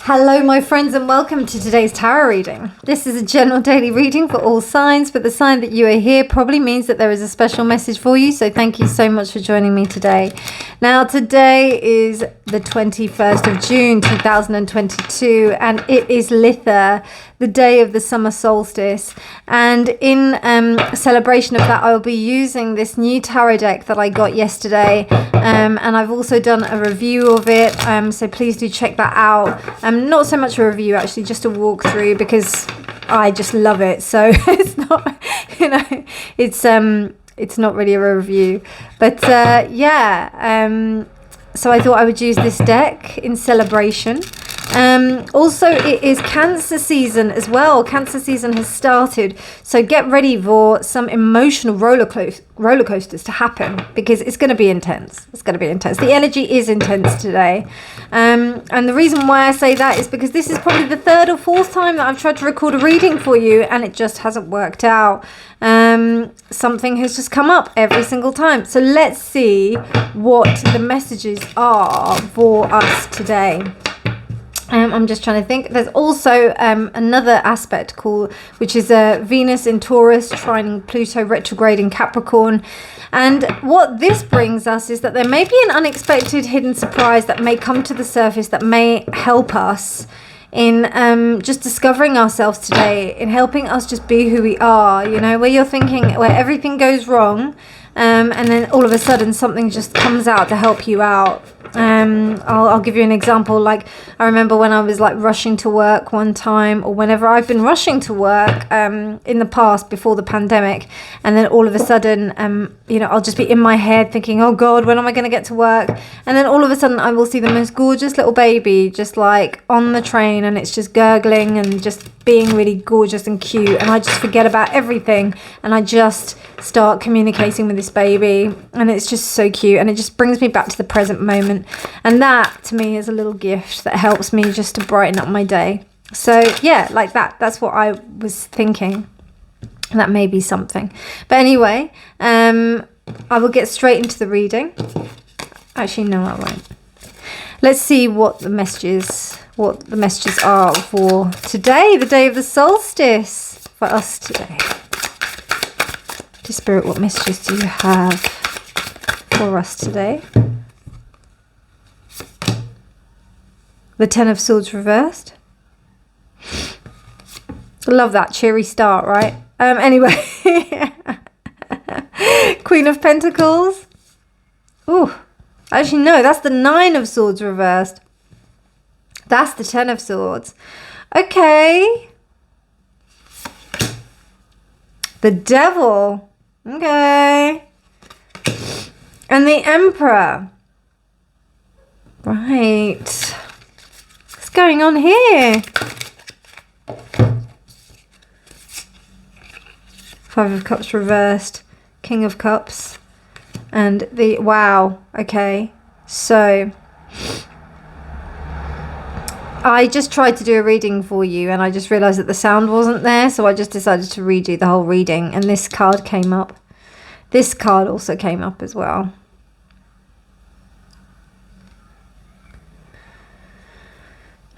Hello my friends and welcome to today's tarot reading. This is a general daily reading for all signs, but the sign that you are here probably means that there is a special message for you, so thank you so much for joining me today. Now today is the 21st of June 2022 and it is Litha, the day of the summer solstice, and in celebration of that I'll be using this new tarot deck that I got yesterday, and I've also done a review of it, so please do check that out. Not so much a review, actually, just a walkthrough, because I just love it. So it's not, it's not really a review, but so I thought I would use this deck in celebration. Also, it is Cancer season as well. Cancer season has started, so get ready for some emotional roller coasters to happen, because it's going to be intense. It's going to be intense. The energy is intense today, and the reason why I say that is because this is probably the third or fourth time that I've tried to record a reading for you, and it just hasn't worked out. Something has just come up every single time. So let's see what the messages are for us today. I'm just trying to think. There's also another aspect which is Venus in Taurus trining Pluto retrograde in Capricorn. And what this brings us is that there may be an unexpected hidden surprise that may come to the surface that may help us in just discovering ourselves today, in helping us just be who we are, where you're thinking, where everything goes wrong, and then all of a sudden something just comes out to help you out. I'll give you an example. Like, I remember when I was like rushing to work one time, or whenever I've been rushing to work in the past before the pandemic, and then all of a sudden I'll just be in my head thinking, oh God, when am I going to get to work? And then all of a sudden I will see the most gorgeous little baby just like on the train, and it's just gurgling and just being really gorgeous and cute, and I just forget about everything and I just start communicating with this baby, and it's just so cute, and it just brings me back to the present moment. And that to me is a little gift that helps me just to brighten up my day. So yeah, like that's what I was thinking. That may be something, but anyway, I will get straight into the reading. Actually, no, I won't. Let's see what the messages are for today, the day of the solstice, for us today. Dear Spirit, what messages do you have for us today? The Ten of Swords reversed. I love that cheery start, right? Anyway, Queen of Pentacles. Ooh, actually no, that's the Nine of Swords reversed. That's the Ten of Swords. Okay. The Devil. Okay. And the Emperor. Right. What's going on here? Five of Cups reversed. King of Cups. And the... Wow. Okay. So... I just tried to do a reading for you, and I just realised that the sound wasn't there, so I just decided to redo the whole reading, and this card came up. This card also came up as well.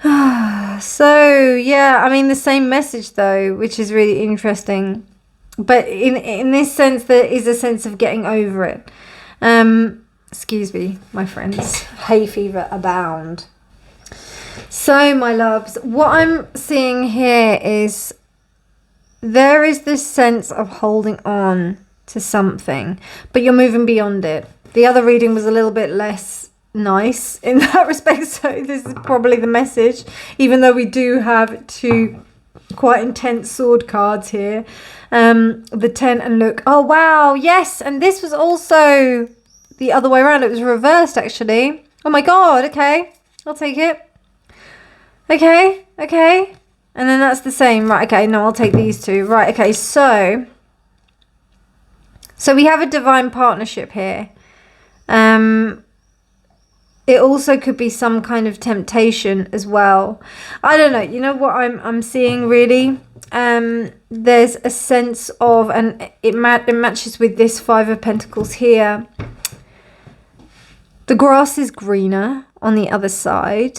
So, yeah, I mean, the same message, though, which is really interesting. But in this sense, there is a sense of getting over it. Excuse me, my friends. Hay fever abound. So, my loves, what I'm seeing here is there is this sense of holding on to something, but you're moving beyond it. The other reading was a little bit less nice in that respect, so this is probably the message, even though we do have two quite intense sword cards here. The 10 and look, oh wow, yes, and this was also the other way around. It was reversed, actually. Oh my God, okay, I'll take it. Okay, and then that's the same, right? Okay, no, I'll take these two, right? Okay, so we have a divine partnership here. It also could be some kind of temptation as well. I don't know. You know what I'm seeing really? There's a sense of, and it matches with this Five of Pentacles here. The grass is greener on the other side.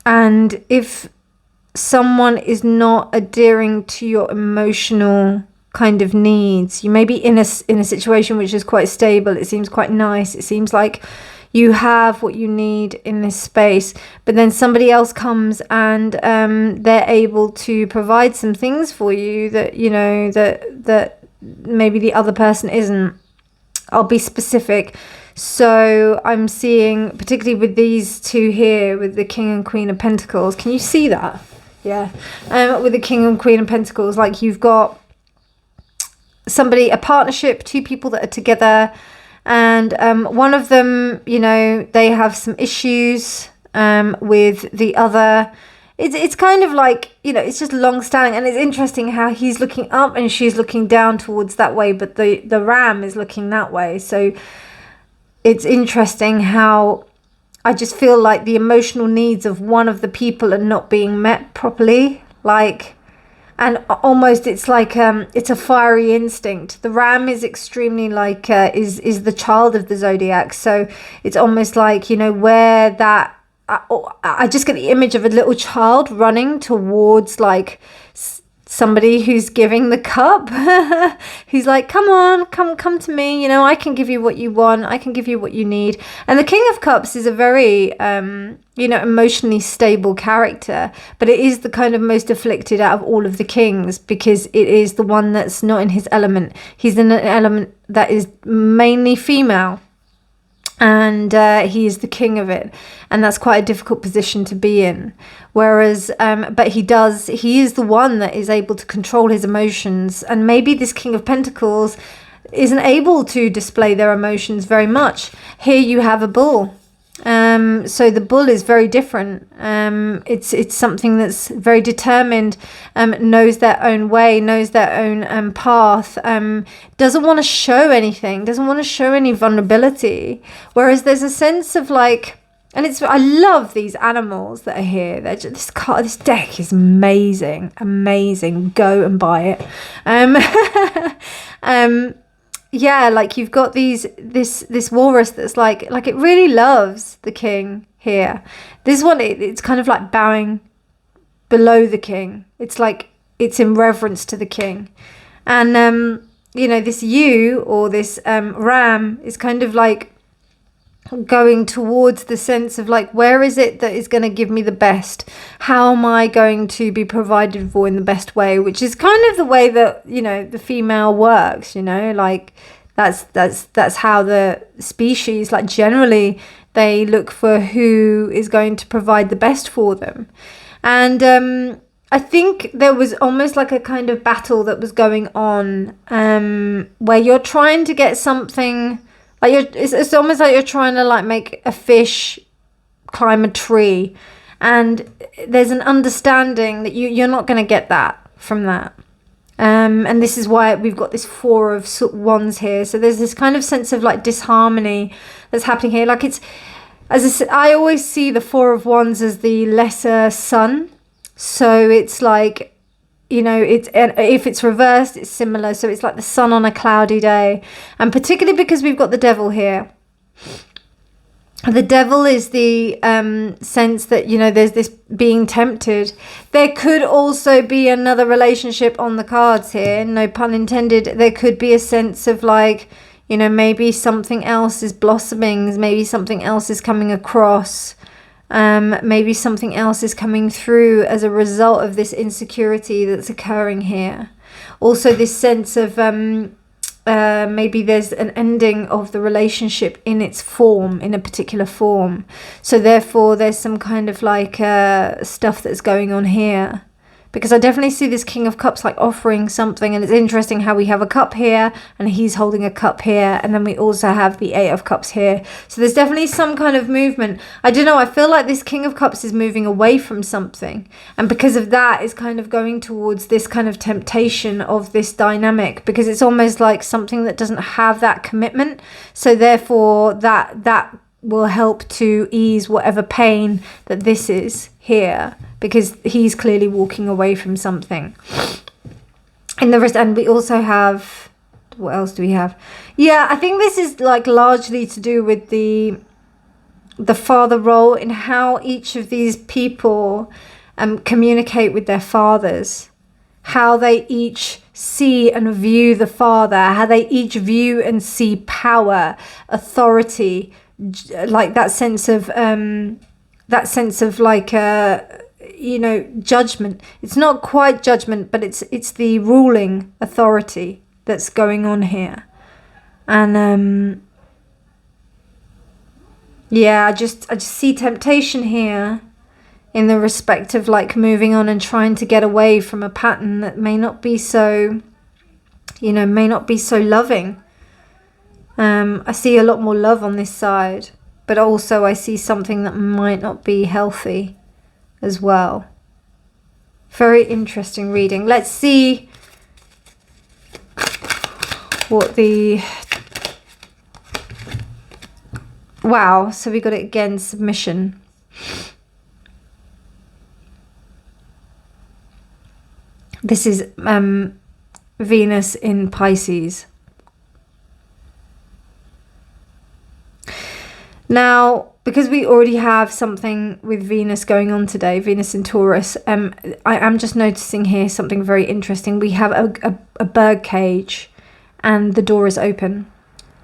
And if someone is not adhering to your emotional kind of needs, you may be in a situation which is quite stable, it seems quite nice, it seems like you have what you need in this space, but then somebody else comes and they're able to provide some things for you that, you know, that maybe the other person isn't. I'll be specific. So I'm seeing, particularly with these two here, with the King and Queen of Pentacles, can you see that? Yeah. With the King and Queen of Pentacles, like you've got somebody, a partnership, two people that are together, and one of them, you know, they have some issues with the other. It's kind of like, you know, it's just long standing, and it's interesting how he's looking up and she's looking down towards that way, but the ram is looking that way. So it's interesting how I just feel like the emotional needs of one of the people are not being met properly, like. And almost it's like it's a fiery instinct. The ram is extremely like is the child of the zodiac. So it's almost like, you know, where that I just get the image of a little child running towards like somebody who's giving the cup, who's like, come on, come to me, you know, I can give you what you want, I can give you what you need. And the King of Cups is a very you know, emotionally stable character, but it is the kind of most afflicted out of all of the kings, because it is the one that's not in his element. He's in an element that is mainly female, and he is the king of it, and that's quite a difficult position to be in. Whereas but he is the one that is able to control his emotions, and maybe this King of Pentacles isn't able to display their emotions very much. Here you have a bull. So the bull is very different. It's something that's very determined, knows their own way, knows their own path, doesn't want to show anything, doesn't want to show any vulnerability. Whereas there's a sense of like, and I love these animals that are here. They're just, this deck is amazing. Go and buy it. Yeah, like you've got this walrus that's like it really loves the king here. This one, it's kind of like bowing below the king. It's like it's in reverence to the king. And you know, this ewe or this ram is kind of like going towards the sense of like, where is it that is going to give me the best? How am I going to be provided for in the best way? Which is kind of the way that, you know, the female works, you know, like that's how the species, like generally they look for who is going to provide the best for them. And I think there was almost like a kind of battle that was going on where you're trying to get something. Like it's almost like you're trying to like make a fish climb a tree, and there's an understanding that you're not going to get that from that. And this is why we've got this Four of Wands here. So there's this kind of sense of like disharmony that's happening here. Like it's, as I always see the Four of Wands as the lesser sun. So it's like, you know, if it's reversed, it's similar. So it's like the sun on a cloudy day. And particularly because we've got the devil here. The devil is the sense that, you know, there's this being tempted. There could also be another relationship on the cards here. No pun intended. There could be a sense of like, you know, maybe something else is blossoming. Maybe something else is coming across. Maybe something else is coming through as a result of this insecurity that's occurring here. Also this sense of maybe there's an ending of the relationship in its form, in a particular form. So therefore there's some kind of like stuff that's going on here. Because I definitely see this King of Cups like offering something. And it's interesting how we have a cup here and he's holding a cup here. And then we also have the Eight of Cups here. So there's definitely some kind of movement. I don't know. I feel like this King of Cups is moving away from something. And because of that is kind of going towards this kind of temptation of this dynamic. Because it's almost like something that doesn't have that commitment. So therefore that will help to ease whatever pain that this is here, because he's clearly walking away from something. In the rest, and we also have, what else do we have? Yeah, I think this is like largely to do with the the father role, in how each of these people communicate with their fathers, how they each see and view the father, how they each view and see power, authority, like that sense of like judgment. It's not quite judgment, but it's the ruling authority that's going on here. And yeah, I just see temptation here, in the respect of like moving on and trying to get away from a pattern that may not be so, may not be so loving. I see a lot more love on this side, but also I see something that might not be healthy as well. Very interesting reading. Let's see what the... Wow, so we got it again, submission. This is Venus in Pisces. Now, because we already have something with Venus going on today, Venus in Taurus, I am just noticing here something very interesting. We have a bird cage and the door is open.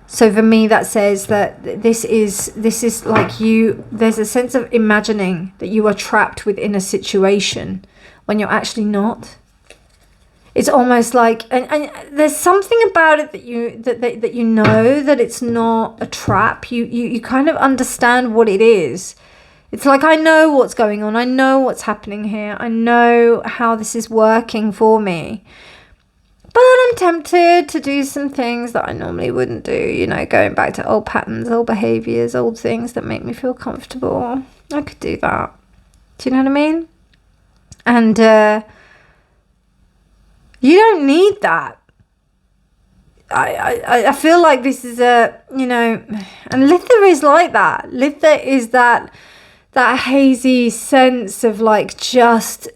So for me, that says that this is like there's a sense of imagining that you are trapped within a situation when you're actually not. It's almost like, and there's something about it that you know that it's not a trap. You kind of understand what it is. It's like, I know what's going on. I know what's happening here. I know how this is working for me. But I'm tempted to do some things that I normally wouldn't do, going back to old patterns, old behaviors, old things that make me feel comfortable. I could do that. Do you know what I mean? And you don't need that. I feel like this is and Litha is like that. Litha is that hazy sense of like just...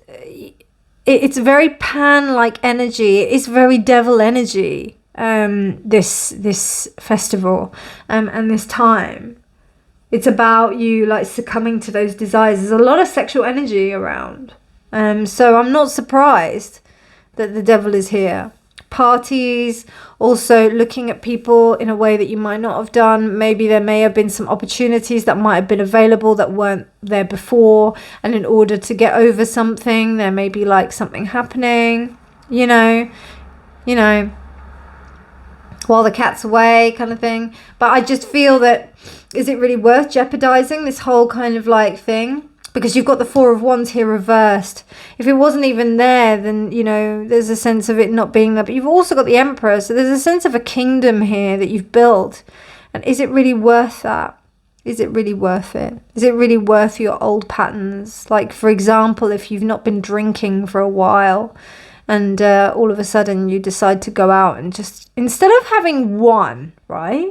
It's very pan-like energy. It's very devil energy, this festival and this time. It's about you like succumbing to those desires. There's a lot of sexual energy around. So I'm not surprised that the devil is here. Parties, also looking at people in a way that you might not have done. Maybe there may have been some opportunities that might have been available that weren't there before, and in order to get over something, there may be like something happening, while the cat's away kind of thing. But I just feel that, is it really worth jeopardizing this whole kind of like thing? Because you've got the Four of Wands here reversed. If it wasn't even there, then, there's a sense of it not being there. But you've also got the Emperor. So there's a sense of a kingdom here that you've built. And is it really worth that? Is it really worth it? Is it really worth your old patterns? Like, for example, if you've not been drinking for a while and all of a sudden you decide to go out and just, instead of having one, right?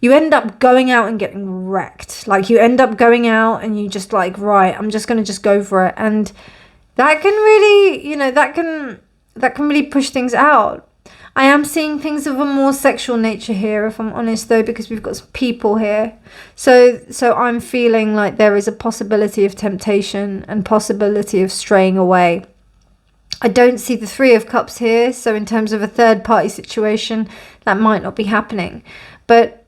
You end up going out and getting wrecked. Like, you end up going out and you just like, right, I'm just going to just go for it. And that can really, that can really push things out. I am seeing things of a more sexual nature here, if I'm honest, though, because we've got some people here. So I'm feeling like there is a possibility of temptation and possibility of straying away. I don't see the Three of Cups here. So in terms of a third party situation, that might not be happening. But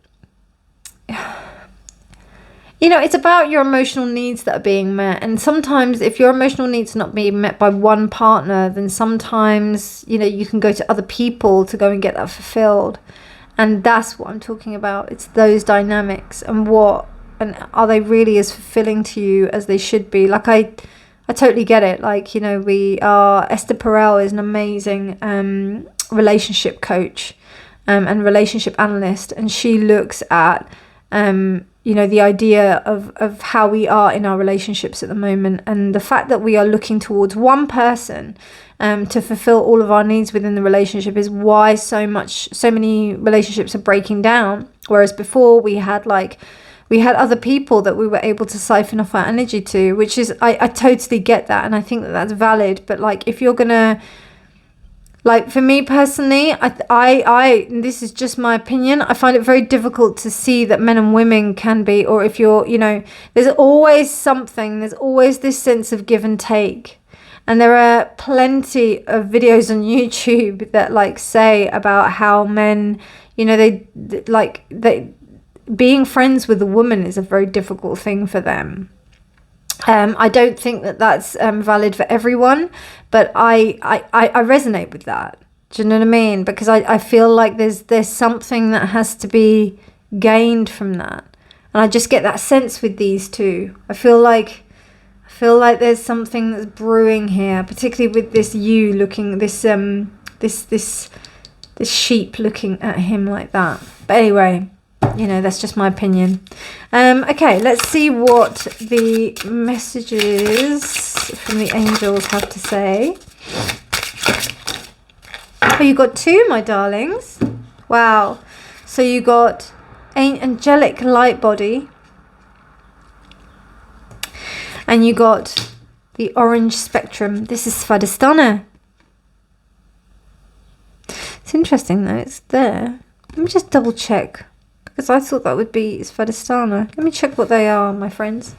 it's about your emotional needs that are being met. And sometimes if your emotional needs are not being met by one partner, then sometimes, you can go to other people to go and get that fulfilled. And that's what I'm talking about. It's those dynamics and are they really as fulfilling to you as they should be? Like, I totally get it. Like, Esther Perel is an amazing relationship coach and relationship analyst. And she looks at the idea of how we are in our relationships at the moment, and the fact that we are looking towards one person to fulfill all of our needs within the relationship is why so many relationships are breaking down. Whereas before we had other people that we were able to siphon off our energy to, which is, I totally get that, and I think that that's valid. But like, if you're gonna Like for me personally, this is just my opinion. I find it very difficult to see that men and women can be, or if you're, you know, there's always something, there's always this sense of give and take. And there are plenty of videos on YouTube that like say about how men, you know, they being friends with a woman is a very difficult thing for them. I don't think that that's valid for everyone, but I resonate with that. Do you know what I mean? Because I feel like there's something that has to be gained from that, and I just get that sense with these two. I feel like there's something that's brewing here, particularly with this you looking, this sheep looking at him like that. But anyway, you know, that's just my opinion. Okay, let's see what the messages from the angels have to say. Oh, you got two, my darlings. Wow. So you got angelic light body. And you got the orange spectrum. This is Svadhisthana. It's interesting though, it's there. Let me just double check, because I thought that would be Svadhisthana. Let me check what they are, my friends.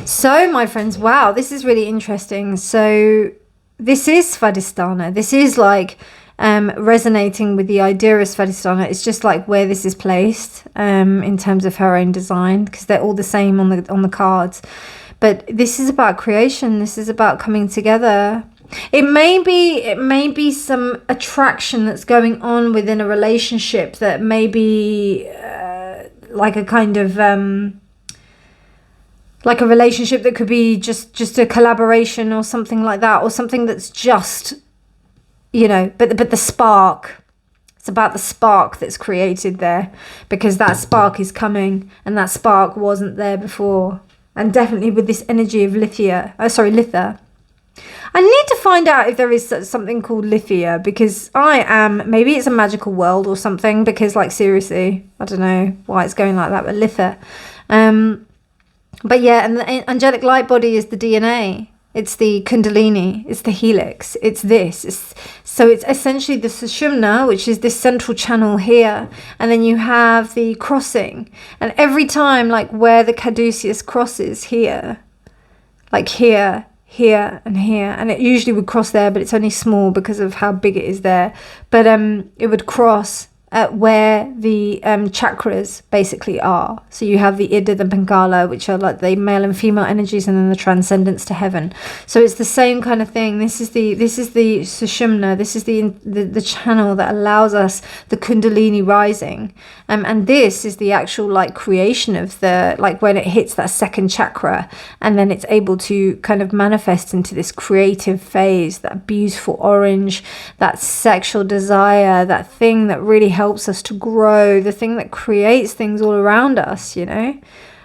So, my friends, wow, this is really interesting. So, this is Svadhisthana. This is like resonating with the idea of Svadhisthana. It's just like where this is placed in terms of her own design, because they're all the same on the cards. But this is about creation. This is about coming together. It may be some attraction that's going on within a relationship that may be like a kind of like a relationship that could be just a collaboration or something like that, or something that's just, you know, but the spark, it's about the spark that's created there, because that spark is coming, and that spark wasn't there before. And definitely with this energy of Litha. I need to find out if there is something called Lithia, because maybe it's a magical world or something, because like seriously, I don't know why it's going like that, but Litha. But yeah, and the angelic light body is the DNA. It's the Kundalini, it's the helix, it's this. So it's essentially the Sushumna, which is this central channel here. And then you have the crossing. And every time, like where the caduceus crosses here, like here, and here, and it usually would cross there, but it's only small because of how big it is there. But it would cross at where the chakras basically are. So you have the Ida, the Pingala, which are like the male and female energies, and then the transcendence to heaven. So it's the same kind of thing. This is the Sushumna. This is the channel that allows us the Kundalini rising. And this is the actual like creation of the, like when it hits that second chakra, and then it's able to kind of manifest into this creative phase, that beautiful orange, that sexual desire, that thing that really helps us to grow, the thing that creates things all around us, you know.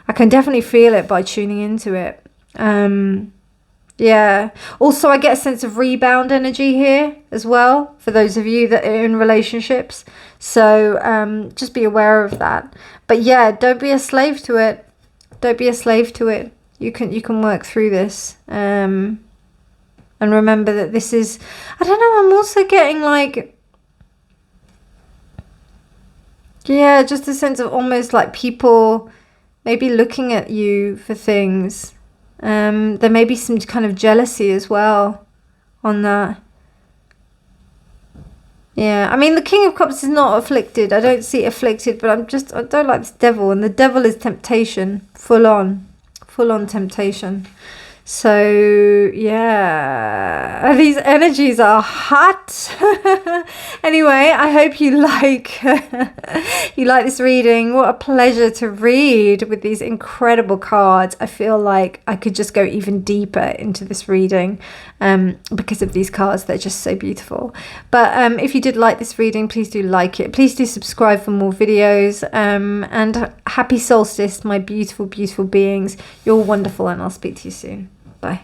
I can definitely feel it by tuning into it. Yeah. Also, I get a sense of rebound energy here as well, for those of you that are in relationships. So just be aware of that. But yeah, don't be a slave to it. Don't be a slave to it. You can work through this. And remember that this is, I don't know, I'm also getting like, yeah, just a sense of almost like people maybe looking at you for things. There may be some kind of jealousy as well on that. Yeah, I mean, the King of Cups is not afflicted. I don't see afflicted, but I don't like this devil. And the devil is temptation, full on temptation. So, yeah, these energies are hot. Anyway, I hope you like this reading. What a pleasure to read with these incredible cards. I feel like I could just go even deeper into this reading because of these cards. They're just so beautiful. But if you did like this reading, please do like it. Please do subscribe for more videos. And happy solstice, my beautiful, beautiful beings. You're wonderful, and I'll speak to you soon. Bye.